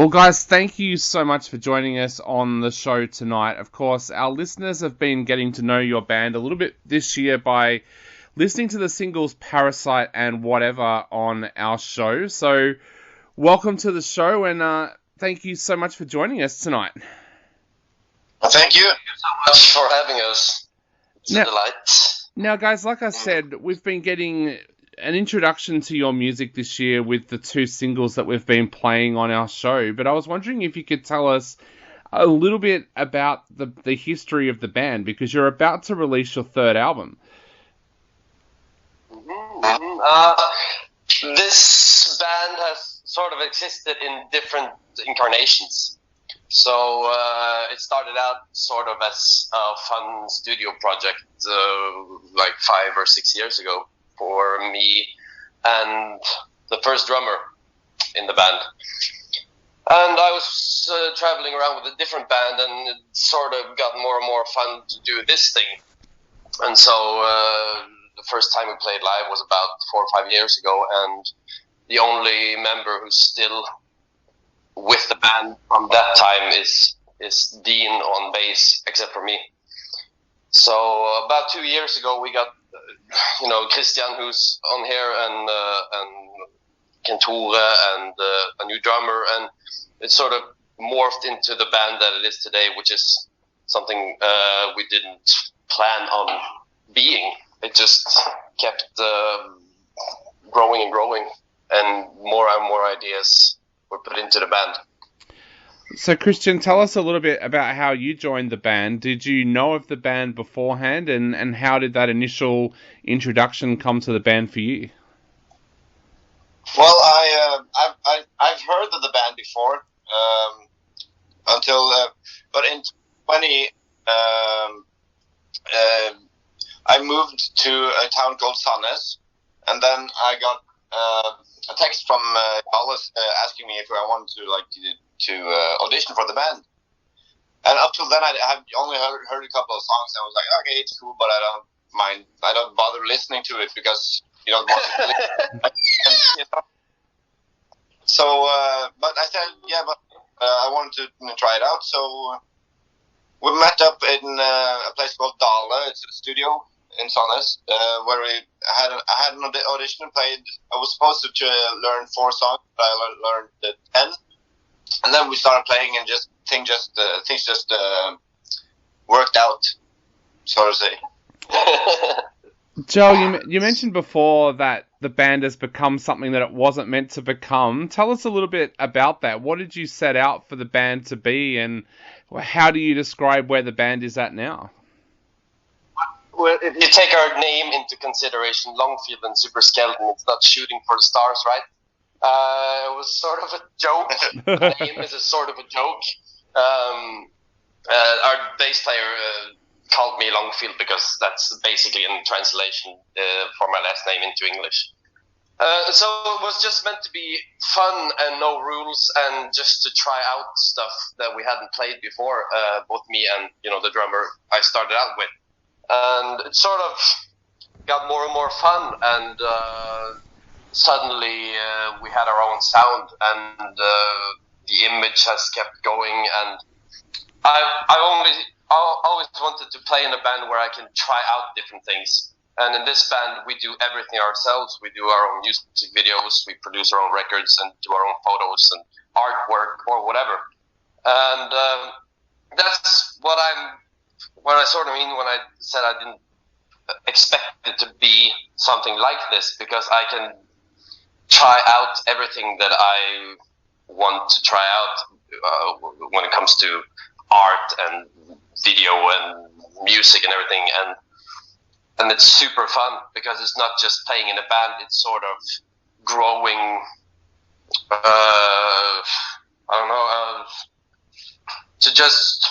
Well, guys, thank you so much for joining us on the show tonight. Of course, our listeners have been getting to know your band a little bit this year by listening to the singles Parasite and Whatever on our show. So, welcome to the show, and thank you so much for joining us tonight. Well, thank you so much for having us. It's a delight. Now, guys, like I said, we've been getting an introduction to your music this year with the 2 singles that we've been playing on our show, but I was wondering if you could tell us a little bit about the history of the band, because you're about to release your 3rd album. This band has sort of existed in different incarnations. So it started out sort of as a fun studio project like 5 or 6 years ago for me and the first drummer in the band. And I was traveling around with a different band, and it sort of got more and more fun to do this thing. And so the first time we played live was about 4 or 5 years ago, and the only member who's still with the band from that time is Dean on bass, except for me. So about 2 years ago, we got Christian, who's on here, and Kentore, and a new drummer, and it sort of morphed into the band that it is today, which is something we didn't plan on being. It just kept growing and growing, and more ideas were put into the band. So, Christian, tell us a little bit about how you joined the band. Did you know of the band beforehand, and how did that initial introduction come to the band for you? Well, I've heard of the band before, but in 20, I moved to a town called Sandnes, and then I got a text from Alice asking me if I wanted to audition for the band. And up till then, I have only heard a couple of songs, and I was like, okay, it's cool, but I don't mind. I don't bother listening to it because you don't want to listen. So, but I said, yeah, but I wanted to try it out. So we met up in a place called Dale. It's a studio in Sandnes, where I had an audition and played. I was supposed to learn 4 songs, but I learned 10. And then we started playing, and things just worked out, so to say. Joe, you mentioned before that the band has become something that it wasn't meant to become. Tell us a little bit about that. What did you set out for the band to be, and how do you describe where the band is at now? Well, if you take our name into consideration, Logfield And Super Skeleton, it's not shooting for the stars, right? It was sort of a joke. The name is a sort of a joke. Our bass player called me Logfield because that's basically in translation for my last name into English. So it was just meant to be fun and no rules, and just to try out stuff that we hadn't played before, both me and the drummer I started out with. And it sort of got more and more fun, and suddenly we had our own sound, and the image has kept going. And I always wanted to play in a band where I can try out different things. And in this band, we do everything ourselves. We do our own music videos, we produce our own records, and do our own photos and artwork or whatever. And that's what I sort of mean when I said I didn't expect it to be something like this, because I can try out everything that I want to try out when it comes to art and video and music and everything, and it's super fun because it's not just playing in a band, it's sort of growing to just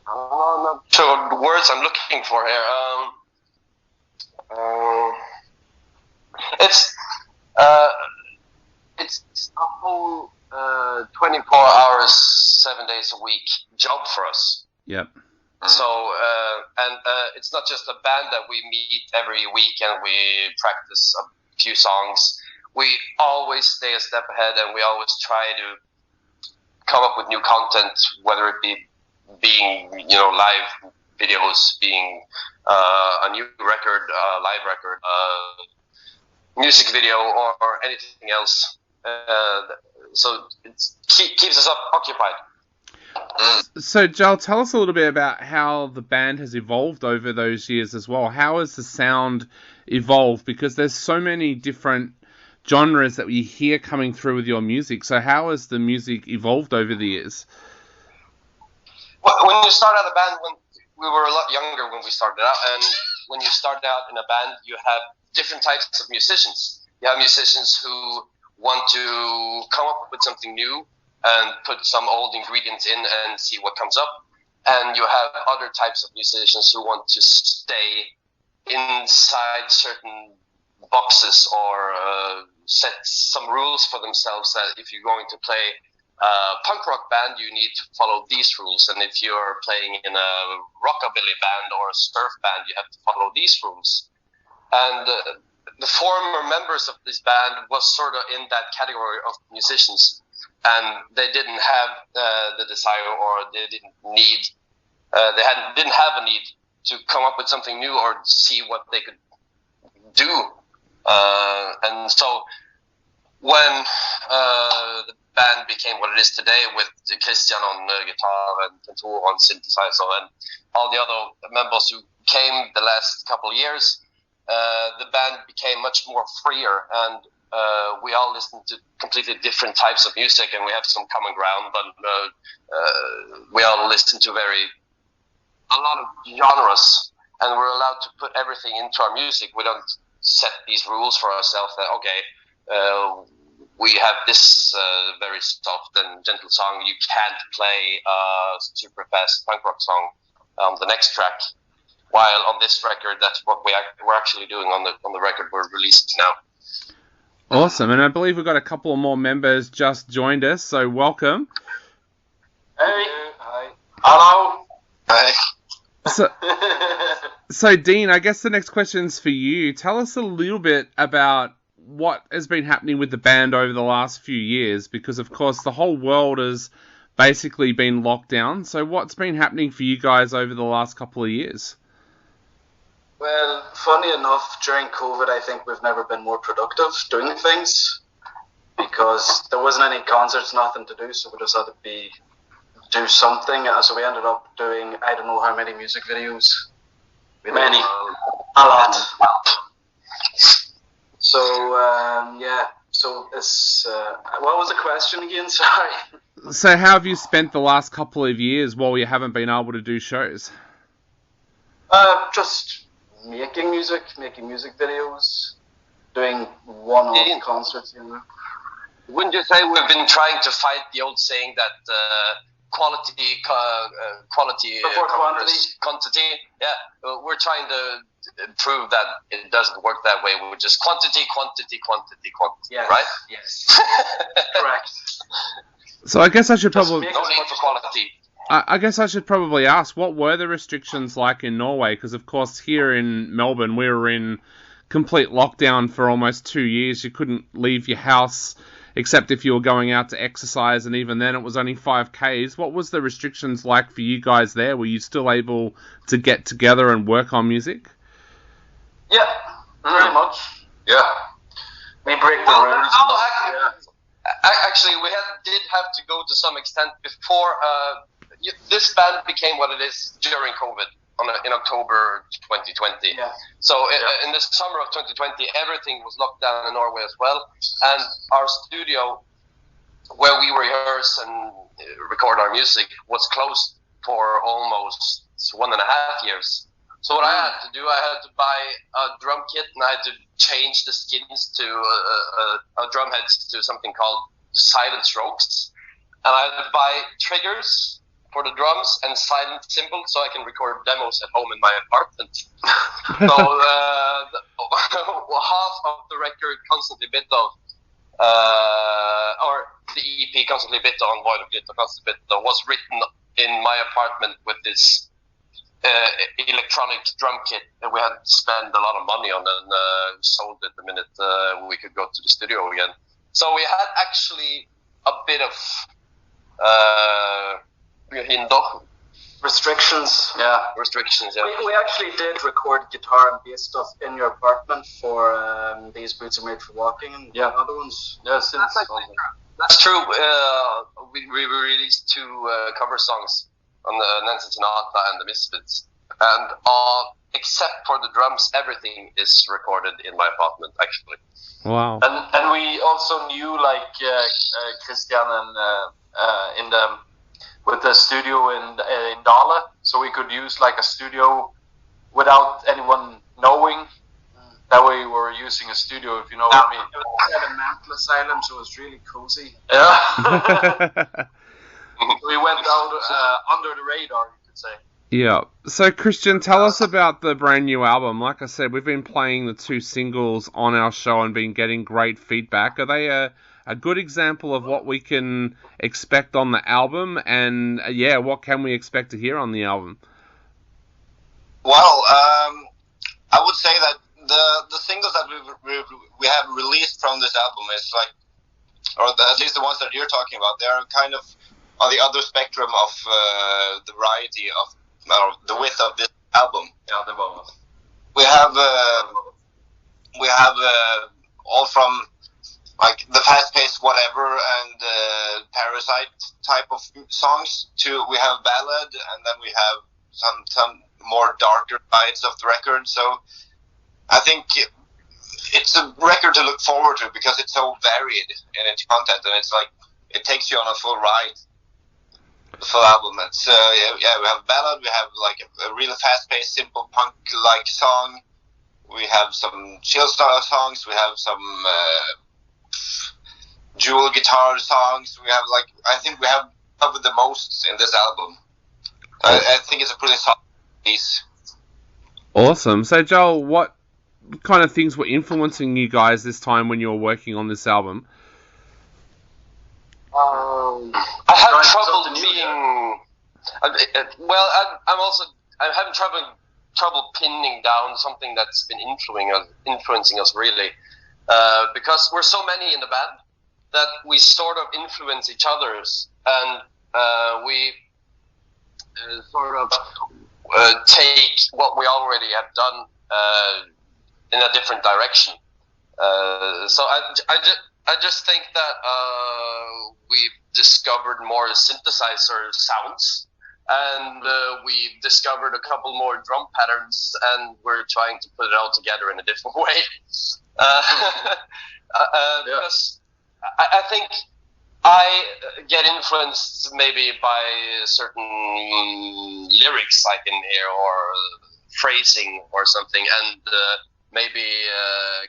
I'm not sure the words I'm looking for here. It's a whole 24 hours, 7 days a week job for us. Yep. So, it's not just a band that we meet every week and we practice a few songs. we always stay a step ahead, and we always try to come up with new content, whether it be being live videos, being a new record, live record, music video, or anything else. So it keeps us occupied. So, Joel, tell us a little bit about how the band has evolved over those years as well. How has the sound evolved? Because there's so many different genres that we hear coming through with your music. So how has the music evolved over the years? Well, when you start out a band, when we were a lot younger when we started out, and when you start out in a band, you have different types of musicians. You have musicians who want to come up with something new and put some old ingredients in and see what comes up. And you have other types of musicians who want to stay inside certain boxes or set some rules for themselves that if you're going to play a punk rock band, you need to follow these rules. And if you're playing in a rockabilly band or a surf band, you have to follow these rules. And the former members of this band was sort of in that category of musicians. And they didn't have the desire, or they didn't need, didn't have a need to come up with something new or see what they could do. And so when the band became what it is today, with Christian on guitar and Tor on synthesizer and all the other members who came the last couple of years, the band became much more freer, and we all listen to completely different types of music, and we have some common ground, but we all listen to a lot of genres, and we're allowed to put everything into our music. We don't set these rules for ourselves that, okay, we have this very soft and gentle song, you can't play a super fast punk rock song on the next track. While on this record, that's what we're actually doing on the record we're releasing now. Awesome, and I believe we've got a couple more members just joined us, so welcome. Hey. Hi. Hello. Hi. So Dean, I guess the next question's for you. Tell us a little bit about what has been happening with the band over the last few years, because of course the whole world has basically been locked down. So what's been happening for you guys over the last couple of years? Well, funny enough, during COVID, I think we've never been more productive doing things, because there wasn't any concerts, nothing to do, so we just had to do something. So we ended up doing, I don't know how many music videos. Many. A lot. So, yeah. So it's, what was the question again? Sorry. So how have you spent the last couple of years while you haven't been able to do shows? Just making music videos, doing one-off concerts, Wouldn't you say we've been trying to fight the old saying that quality before quantity? Yeah, we're trying to prove that it doesn't work that way. We're just quantity, yes. right? Yes. Correct. So I guess I should probably... No need for quality. I guess I should probably ask, what were the restrictions like in Norway? Because, of course, here in Melbourne, we were in complete lockdown for almost 2 years. You couldn't leave your house except if you were going out to exercise, and even then it was only 5Ks. What was the restrictions like for you guys there? Were you still able to get together and work on music? Yeah, very much. Yeah. We break the rules. Actually, we did have to go to some extent before this band became what it is during COVID in October 2020. Yeah. So in the summer of 2020, everything was locked down in Norway as well, and our studio, where we rehearse and record our music, was closed for almost 1.5 years. So what I had to do, I had to buy a drum kit, and I had to change the skins to drum heads to something called silent strokes, and I had to buy triggers for the drums and silent cymbals so I can record demos at home in my apartment. So half of the record Constantly Bitter, or the EP Constantly Bitter on Void of Glitter Constantly Bitter, was written in my apartment with this electronic drum kit that we had to spend a lot of money on, and sold it the minute we could go to the studio again. So we had actually a bit of restrictions. Restrictions. Yeah. We actually did record guitar and bass stuff in your apartment for These Boots Are Made for Walking and other ones. Yeah, that's true. We released 2 cover songs on the Nancy Sinatra and the Misfits, and except for the drums, everything is recorded in my apartment actually. Wow. And we also knew Christian and with the studio in Dale, so we could use a studio without anyone knowing that we were using a studio, if you know what I mean. It was at a mental asylum, so it was really cozy. Yeah. We went out under the radar, you could say. Yeah. So, Christian, tell us about the brand new album. Like I said, we've been playing the 2 singles on our show and been getting great feedback. Are they a good example of what we can expect on the album? And, what can we expect to hear on the album? Well, I would say that the singles that we have released from this album is or at least the ones that you're talking about, they are kind of on the other spectrum of the variety of the width of this album. Yeah, the moment. We have all from the fast-paced whatever and Parasite type of songs to we have ballad, and then we have some more darker sides of the record. So I think it's a record to look forward to because it's so varied in its content, and it's it takes you on a full ride. The full album. It's we have ballad, we have a really fast-paced, simple punk-like song. We have some chill style songs. We have some dual guitar songs. We have I think we have covered the most in this album. I think it's a pretty solid piece. Awesome. So, Joel, what kind of things were influencing you guys this time when you were working on this album? I have trouble being. I'm having trouble pinning down something that's been influencing us really, because we're so many in the band that we sort of influence each other's, and we sort of take what we already have done in a different direction. So I just think that we've discovered more synthesizer sounds, and we've discovered a couple more drum patterns, and we're trying to put it all together in a different way. Because I think I get influenced maybe by certain lyrics I can hear or phrasing or something, and maybe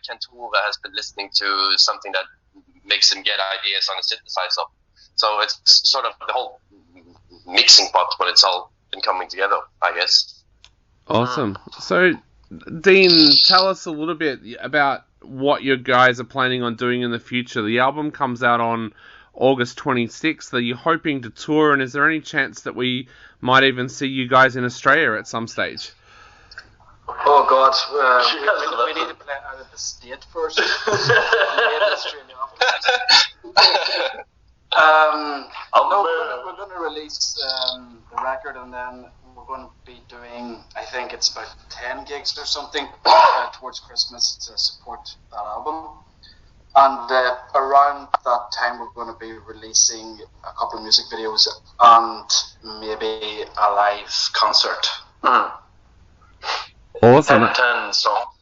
Kent Hove has been listening to something that makes him get ideas on a synthesizer. So it's sort of the whole mixing pot, but it's all been coming together, I guess. Awesome. So, Dean, tell us a little bit about what you guys are planning on doing in the future. The album comes out on August 26th. Are you hoping to tour, and is there any chance that we might even see you guys in Australia at some stage? Oh God, we need to play out of the state first. We're going to release the record, and then we're going to be doing, I think it's about 10 gigs or something towards Christmas to support that album. And around that time, we're going to be releasing a couple of music videos and maybe a live concert. Awesome. 10 songs.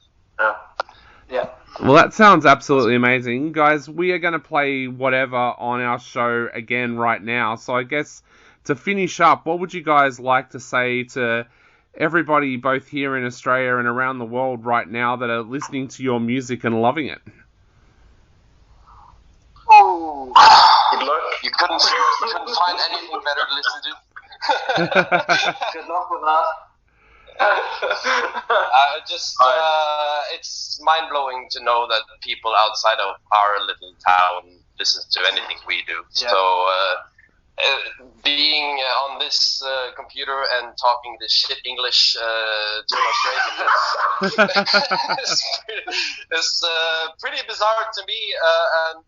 Yeah. Well, that sounds absolutely amazing. Guys, we are going to play whatever on our show again right now. So I guess to finish up, what would you guys like to say to everybody both here in Australia and around the world right now that are listening to your music and loving it? Oh, good luck. You couldn't find anything better to listen to. Good luck with that. It's mind-blowing to know that people outside of our little town listen to anything we do. Yeah. So being on this computer and talking this shit English to an Australian is pretty bizarre to me. And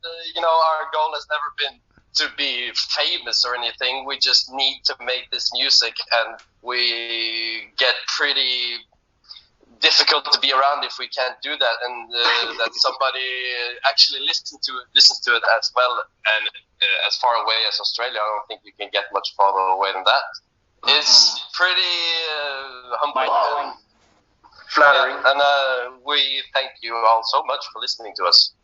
our goal has never been to be famous or anything. We just need to make this music, and we get pretty difficult to be around if we can't do that, and that somebody actually listens to it as well. And as far away as Australia, I don't think you can get much farther away than that. It's pretty humbling and flattering. And we thank you all so much for listening to us.